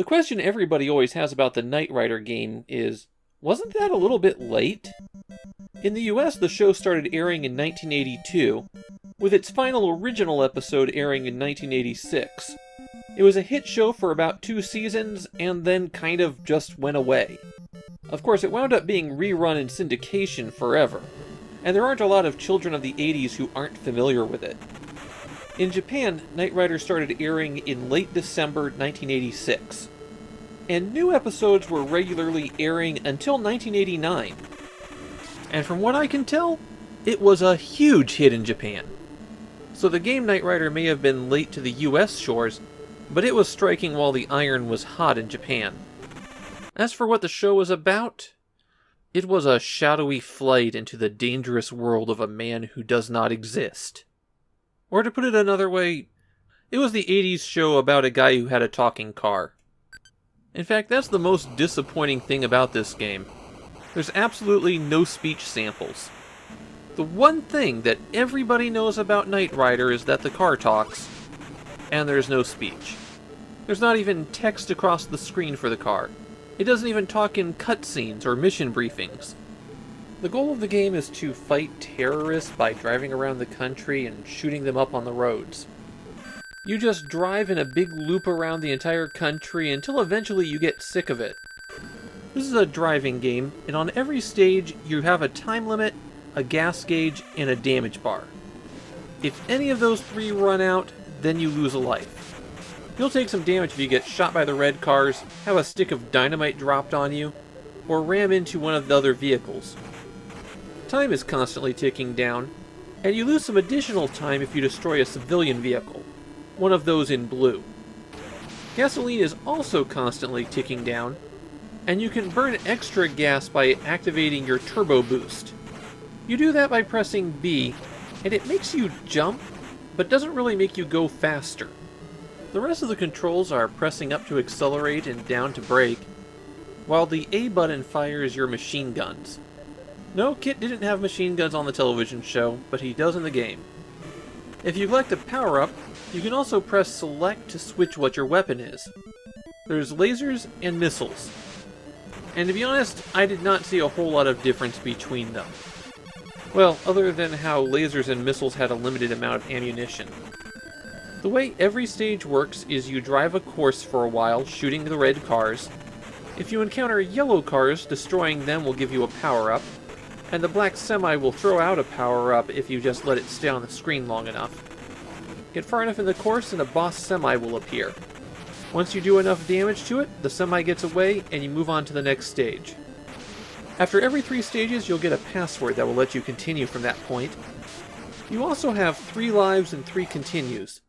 The question everybody always has about the Knight Rider game is, wasn't that a little bit late? In the US, the show started airing in 1982, with its final original episode airing in 1986. It was a hit show for about 2 seasons, and then kind of just went away. Of course, it wound up being rerun in syndication forever, and there aren't a lot of children of the 80s who aren't familiar with it. In Japan, Knight Rider started airing in late December 1986, and new episodes were regularly airing until 1989. And from what I can tell, it was a huge hit in Japan. So the game Knight Rider may have been late to the US shores, but it was striking while the iron was hot in Japan. As for what the show was about, it was a shadowy flight into the dangerous world of a man who does not exist. Or to put it another way, it was the 80s show about a guy who had a talking car. In fact, that's the most disappointing thing about this game. There's absolutely no speech samples. The one thing that everybody knows about Knight Rider is that the car talks, and there's no speech. There's not even text across the screen for the car. It doesn't even talk in cutscenes or mission briefings. The goal of the game is to fight terrorists by driving around the country and shooting them up on the roads. You just drive in a big loop around the entire country until eventually you get sick of it. This is a driving game, and on every stage you have a time limit, a gas gauge, and a damage bar. If any of those 3 run out, then you lose a life. You'll take some damage if you get shot by the red cars, have a stick of dynamite dropped on you, or ram into one of the other vehicles. Time is constantly ticking down, and you lose some additional time if you destroy a civilian vehicle, one of those in blue. Gasoline is also constantly ticking down, and you can burn extra gas by activating your turbo boost. You do that by pressing B, and it makes you jump, but doesn't really make you go faster. The rest of the controls are pressing up to accelerate and down to brake, while the A button fires your machine guns. No, Kit didn't have machine guns on the television show, but he does in the game. If you collect a power-up, you can also press select to switch what your weapon is. There's lasers and missiles. And to be honest, I did not see a whole lot of difference between them. Well, other than how lasers and missiles had a limited amount of ammunition. The way every stage works is you drive a course for a while, shooting the red cars. If you encounter yellow cars, destroying them will give you a power-up, and the black semi will throw out a power-up if you just let it stay on the screen long enough. Get far enough in the course and a boss semi will appear. Once you do enough damage to it, the semi gets away and you move on to the next stage. After every 3 stages, you'll get a password that will let you continue from that point. You also have 3 lives and 3 continues.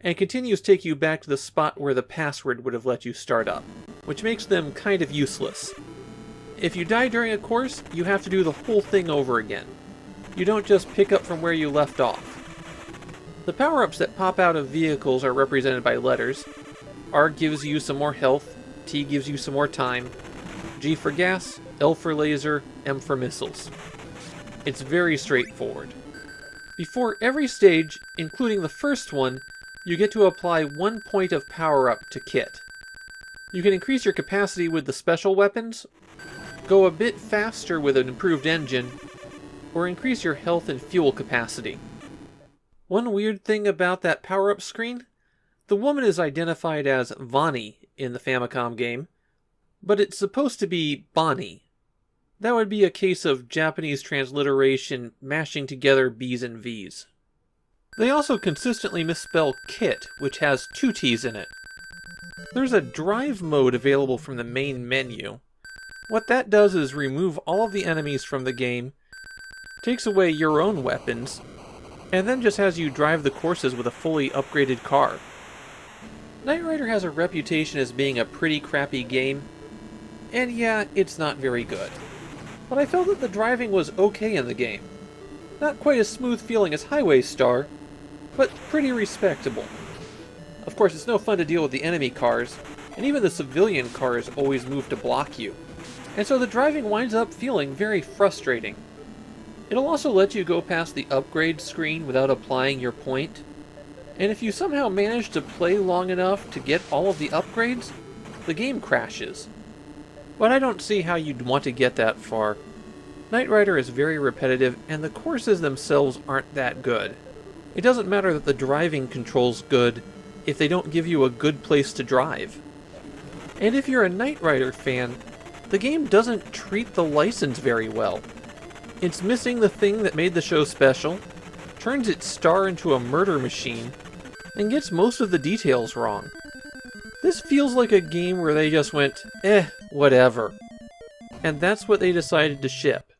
And continues take you back to the spot where the password would have let you start up, which makes them kind of useless. If you die during a course, you have to do the whole thing over again. You don't just pick up from where you left off. The power-ups that pop out of vehicles are represented by letters. R gives you some more health, T gives you some more time, G for gas, L for laser, M for missiles. It's very straightforward. Before every stage, including the first one, you get to apply 1 point of power-up to Kit. You can increase your capacity with the special weapons, go a bit faster with an improved engine, or increase your health and fuel capacity. One weird thing about that power-up screen, the woman is identified as Vani in the Famicom game, but it's supposed to be Bonnie. That would be a case of Japanese transliteration mashing together B's and V's. They also consistently misspell Kit, which has 2 T's in it. There's a drive mode available from the main menu. What that does is remove all of the enemies from the game, takes away your own weapons, and then just has you drive the courses with a fully upgraded car. Knight Rider has a reputation as being a pretty crappy game, and yeah, it's not very good. But I felt that the driving was okay in the game. Not quite as smooth feeling as Highway Star, but pretty respectable. Of course, it's no fun to deal with the enemy cars, and even the civilian cars always move to block you. And so the driving winds up feeling very frustrating. It'll also let you go past the upgrade screen without applying your point. And if you somehow manage to play long enough to get all of the upgrades, the game crashes. But I don't see how you'd want to get that far. Knight Rider is very repetitive, and the courses themselves aren't that good. It doesn't matter that the driving control's good if they don't give you a good place to drive. And if you're a Knight Rider fan, the game doesn't treat the license very well. It's missing the thing that made the show special, turns its star into a murder machine, and gets most of the details wrong. This feels like a game where they just went, whatever. And that's what they decided to ship.